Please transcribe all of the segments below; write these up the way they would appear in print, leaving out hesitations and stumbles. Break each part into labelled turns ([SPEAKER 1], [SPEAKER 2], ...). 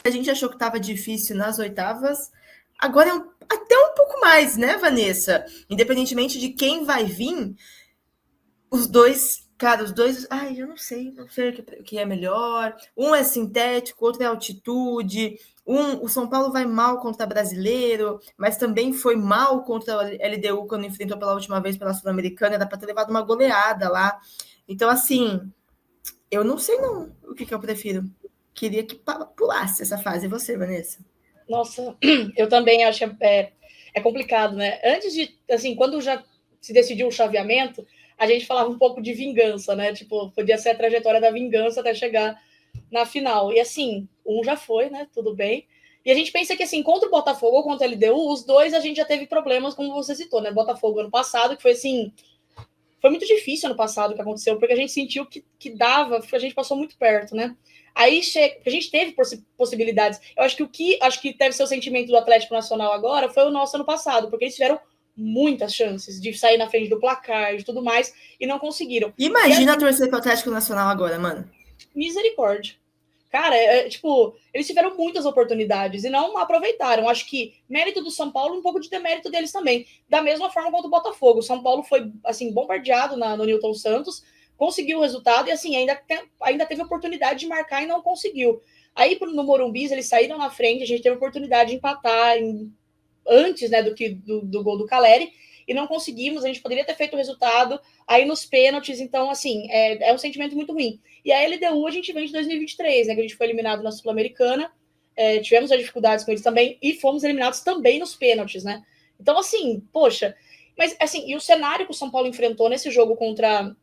[SPEAKER 1] A gente achou que estava difícil nas oitavas, agora é até um pouco mais, né, Vanessa? Independentemente de quem vai vir, os dois, cara, os dois, ai, eu não sei o que é melhor. Um é sintético, outro é altitude. O São Paulo vai mal contra Brasileiro, mas também foi mal contra o LDU quando enfrentou pela última vez pela Sul-Americana, era para ter levado uma goleada lá. Então, assim, eu não sei não o que eu prefiro. Queria que pulasse essa fase. E você, Vanessa?
[SPEAKER 2] Nossa, eu também acho que é complicado, né? Antes de, assim, quando já se decidiu o chaveamento, a gente falava um pouco de vingança, né? Tipo, podia ser a trajetória da vingança até chegar na final. E assim, um já foi, né? Tudo bem. E a gente pensa que, assim, contra o Botafogo ou contra a LDU, os dois a gente já teve problemas, como você citou, né? Botafogo ano passado, que foi assim. Foi muito difícil ano passado o que aconteceu, porque a gente sentiu que dava, a gente passou muito perto, né? Aí a gente teve possibilidades. Eu acho que deve ser o sentimento do Atlético Nacional agora foi o nosso ano passado, porque eles tiveram muitas chances de sair na frente do placar e tudo mais e não conseguiram. E a
[SPEAKER 1] Imagina
[SPEAKER 2] gente,
[SPEAKER 1] torcer pro Atlético Nacional agora, mano.
[SPEAKER 2] misericórdia. Cara, tipo, eles tiveram muitas oportunidades e não aproveitaram. Acho que mérito do São Paulo, um pouco de demérito deles também. Da mesma forma quanto o Botafogo. O São Paulo foi, assim, bombardeado no Newton Santos, conseguiu o resultado e, assim, ainda teve oportunidade de marcar e não conseguiu. Aí, no Morumbi, eles saíram na frente, a gente teve oportunidade de empatar antes, né, do gol do Caleri, e não conseguimos, a gente poderia ter feito o resultado aí nos pênaltis, então, assim, é um sentimento muito ruim. E a LDU a gente vem de 2023, né, que a gente foi eliminado na Sul-Americana, tivemos as dificuldades com eles também, e fomos eliminados também nos pênaltis, né? Então, assim, poxa, mas, assim, e o cenário que o São Paulo enfrentou nesse jogo contra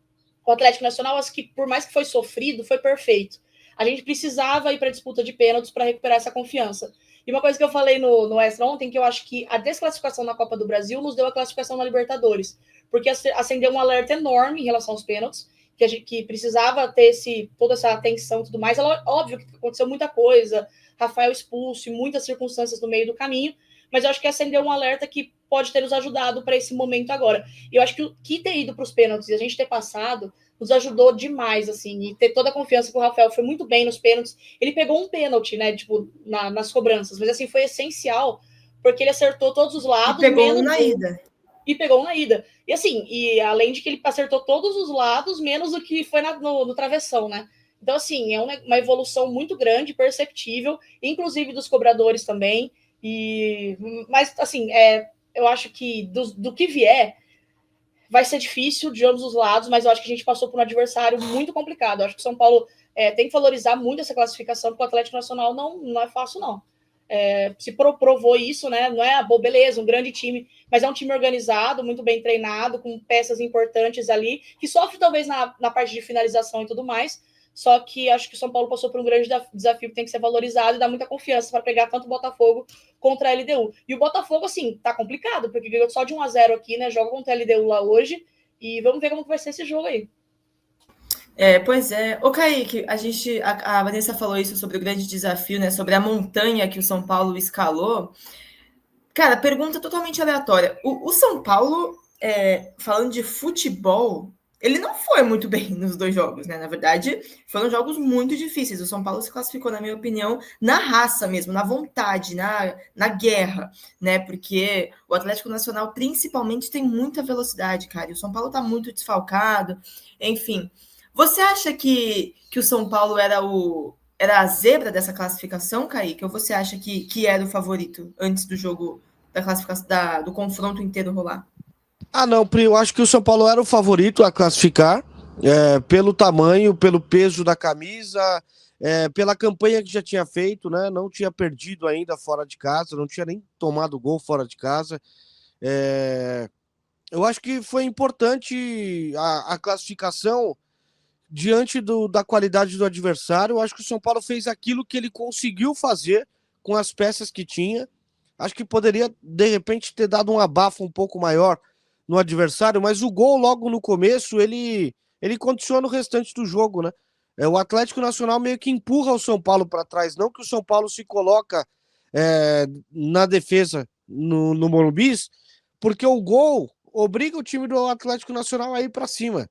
[SPEAKER 2] o Atlético Nacional, acho que, por mais que foi sofrido, foi perfeito. A gente precisava ir para a disputa de pênaltis para recuperar essa confiança. E uma coisa que eu falei no Extra ontem, que eu acho que a desclassificação na Copa do Brasil nos deu a classificação na Libertadores, porque acendeu um alerta enorme em relação aos pênaltis, que precisava ter toda essa atenção e tudo mais. Óbvio que aconteceu muita coisa, Rafael expulso e muitas circunstâncias no meio do caminho, mas eu acho que acendeu um alerta que pode ter nos ajudado para esse momento agora. E eu acho que ter ido para os pênaltis e a gente ter passado nos ajudou demais, assim, e ter toda a confiança que o Rafael foi muito bem nos pênaltis. Ele pegou um pênalti, né, tipo, nas cobranças, mas, assim, foi essencial, porque ele acertou todos os
[SPEAKER 1] E
[SPEAKER 2] lados,
[SPEAKER 1] pegou um
[SPEAKER 2] menos
[SPEAKER 1] na
[SPEAKER 2] um,
[SPEAKER 1] ida.
[SPEAKER 2] e pegou um na ida. E, assim, e além de que ele acertou todos os lados, menos o que foi no travessão, né? Então, assim, é uma evolução muito grande, perceptível, inclusive dos cobradores também. Mas, assim, eu acho que do que vier, vai ser difícil de ambos os lados, mas eu acho que a gente passou por um adversário muito complicado. Eu acho que o São Paulo tem que valorizar muito essa classificação, porque o Atlético Nacional não é fácil, não. Se provou isso, né? Não é, beleza, um grande time, mas é um time organizado, muito bem treinado, com peças importantes ali, que sofre talvez na parte de finalização e tudo mais, só que acho que o São Paulo passou por um grande desafio que tem que ser valorizado e dar muita confiança para pegar tanto o Botafogo contra a LDU. E o Botafogo, assim, tá complicado, porque ganhou só de 1-0 aqui, né? Joga contra a LDU lá hoje. E vamos ver como que vai ser esse jogo aí.
[SPEAKER 1] Pois é. Ô, Kaique, a Vanessa falou isso sobre o grande desafio, né? Sobre a montanha que o São Paulo escalou. Cara, pergunta totalmente aleatória. O São Paulo, falando de futebol, ele não foi muito bem nos dois jogos, né? Na verdade, foram jogos muito difíceis. O São Paulo se classificou, na minha opinião, na raça mesmo, na vontade, na guerra, né? Porque o Atlético Nacional, principalmente, tem muita velocidade, cara. E o São Paulo tá muito desfalcado. Enfim. Você acha que o São Paulo era a zebra dessa classificação, Kaique? Ou você acha que era o favorito antes do jogo da classificação do confronto inteiro rolar?
[SPEAKER 3] Ah, não, Pri, eu acho que o São Paulo era o favorito a classificar, pelo tamanho, pelo peso da camisa, pela campanha que já tinha feito, né? Não tinha perdido ainda fora de casa, não tinha nem tomado gol fora de casa. É, eu acho que foi importante a classificação diante da qualidade do adversário. Eu acho que o São Paulo fez aquilo que ele conseguiu fazer com as peças que tinha. Acho que poderia, de repente, ter dado um abafo um pouco maior no adversário, mas o gol logo no começo, ele condiciona o restante do jogo, né? O Atlético Nacional meio que empurra o São Paulo para trás, não que o São Paulo se coloca na defesa no Morumbi, porque o gol obriga o time do Atlético Nacional a ir para cima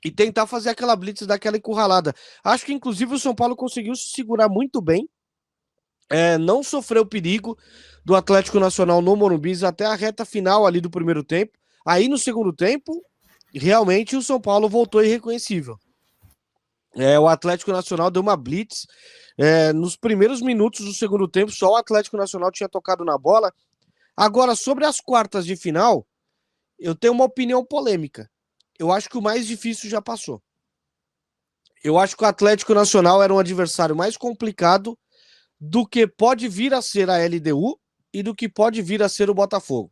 [SPEAKER 3] e tentar fazer aquela blitz daquela encurralada. Acho que inclusive o São Paulo conseguiu se segurar muito bem não sofreu perigo do Atlético Nacional no Morumbi até a reta final ali do primeiro tempo. Aí no segundo tempo, realmente o São Paulo voltou irreconhecível. O Atlético Nacional deu uma blitz. Nos primeiros minutos do segundo tempo, só o Atlético Nacional tinha tocado na bola. Agora, sobre as quartas de final, eu tenho uma opinião polêmica. Eu acho que o mais difícil já passou. Eu acho que o Atlético Nacional era um adversário mais complicado do que pode vir a ser a LDU e do que pode vir a ser o Botafogo.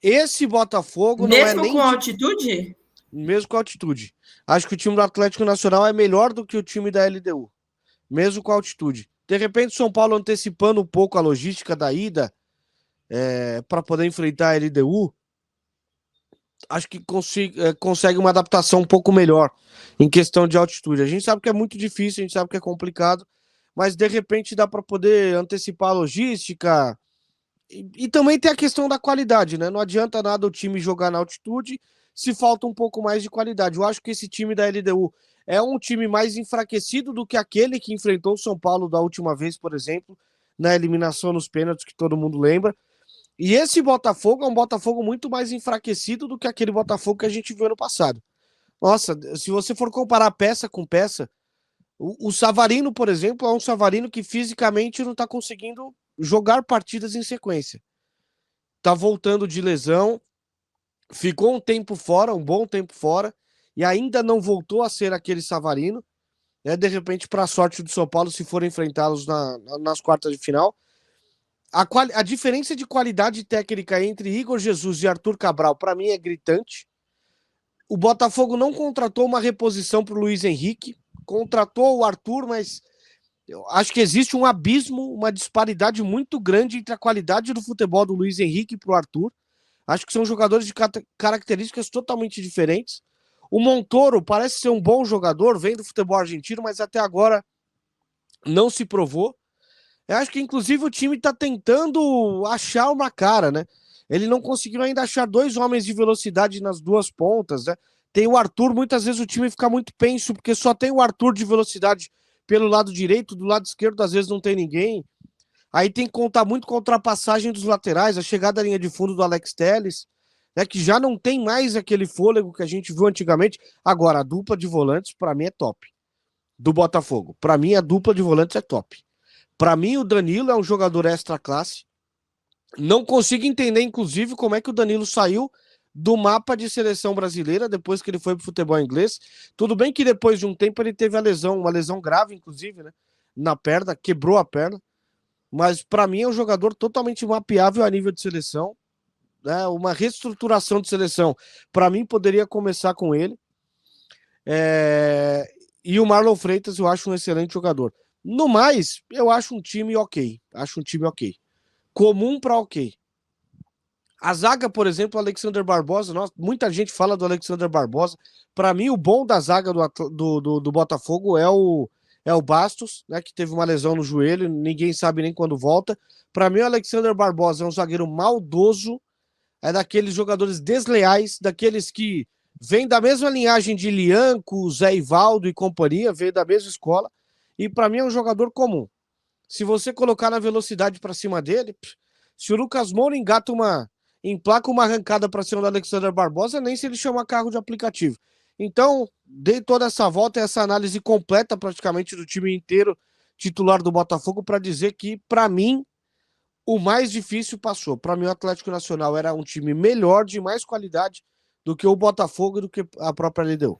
[SPEAKER 3] Esse Botafogo não é nem...
[SPEAKER 1] Mesmo com altitude?
[SPEAKER 3] Mesmo com altitude. Acho que o time do Atlético Nacional é melhor do que o time da LDU. Mesmo com altitude. De repente, o São Paulo antecipando um pouco a logística da ida para poder enfrentar a LDU, acho que consegue uma adaptação um pouco melhor em questão de altitude. A gente sabe que é muito difícil, a gente sabe que é complicado, mas de repente dá para poder antecipar a logística. E também tem a questão da qualidade, né? Não adianta nada o time jogar na altitude se falta um pouco mais de qualidade. Eu acho que esse time da LDU é um time mais enfraquecido do que aquele que enfrentou o São Paulo da última vez, por exemplo, na eliminação nos pênaltis, que todo mundo lembra. E esse Botafogo é um Botafogo muito mais enfraquecido do que aquele Botafogo que a gente viu ano passado. Nossa, se você for comparar peça com peça, o Savarino, por exemplo, é um Savarino que fisicamente não está conseguindo jogar partidas em sequência. Tá voltando de lesão, ficou um tempo fora, um bom tempo fora, e ainda não voltou a ser aquele Savarino. De repente, para a sorte do São Paulo, se for enfrentá-los nas quartas de final. A diferença de qualidade técnica entre Igor Jesus e Arthur Cabral, para mim, é gritante. O Botafogo não contratou uma reposição para o Luiz Henrique, contratou o Arthur, mas eu acho que existe um abismo, uma disparidade muito grande entre a qualidade do futebol do Luiz Henrique para o Arthur. Acho que são jogadores de características totalmente diferentes. O Montoro parece ser um bom jogador, vem do futebol argentino, mas até agora não se provou. Eu acho que, inclusive, o time está tentando achar uma cara, né? Ele não conseguiu ainda achar dois homens de velocidade nas duas pontas, né? Tem o Arthur, muitas vezes o time fica muito penso, porque só tem o Arthur de velocidade pelo lado direito, do lado esquerdo, às vezes não tem ninguém. Aí tem que contar muito com a ultrapassagem dos laterais, a chegada da linha de fundo do Alex Telles, né? Que já não tem mais aquele fôlego que a gente viu antigamente. Agora, a dupla de volantes, para mim, é top. Do Botafogo. Para mim, a dupla de volantes é top. Para mim, o Danilo é um jogador extra classe. Não consigo entender, inclusive, como é que o Danilo saiu do mapa de seleção brasileira depois que ele foi pro futebol inglês. Tudo bem que depois de um tempo ele teve uma lesão grave, inclusive, né? Na perna, quebrou a perna. Mas para mim é um jogador totalmente mapeável a nível de seleção. Né? Uma reestruturação de seleção, para mim, poderia começar com ele. E o Marlon Freitas eu acho um excelente jogador. No mais, eu acho um time ok. Comum para ok. A zaga, por exemplo, o Alexander Barbosa, muita gente fala do Alexander Barbosa. Para mim, o bom da zaga do Botafogo é o Bastos, né, que teve uma lesão no joelho, ninguém sabe nem quando volta. Para mim, o Alexander Barbosa é um zagueiro maldoso, é daqueles jogadores desleais, daqueles que vêm da mesma linhagem de Lianco, Zé Ivaldo e companhia, veio da mesma escola. E para mim é um jogador comum. Se você colocar na velocidade para cima dele, se o Lucas Moura emplaca uma arrancada para cima do Alexander Barbosa, nem se ele chama carro de aplicativo. Então, dei toda essa volta e essa análise completa praticamente do time inteiro titular do Botafogo para dizer que, para mim, o mais difícil passou. Para mim, o Atlético Nacional era um time melhor, de mais qualidade do que o Botafogo e do que a própria LDU.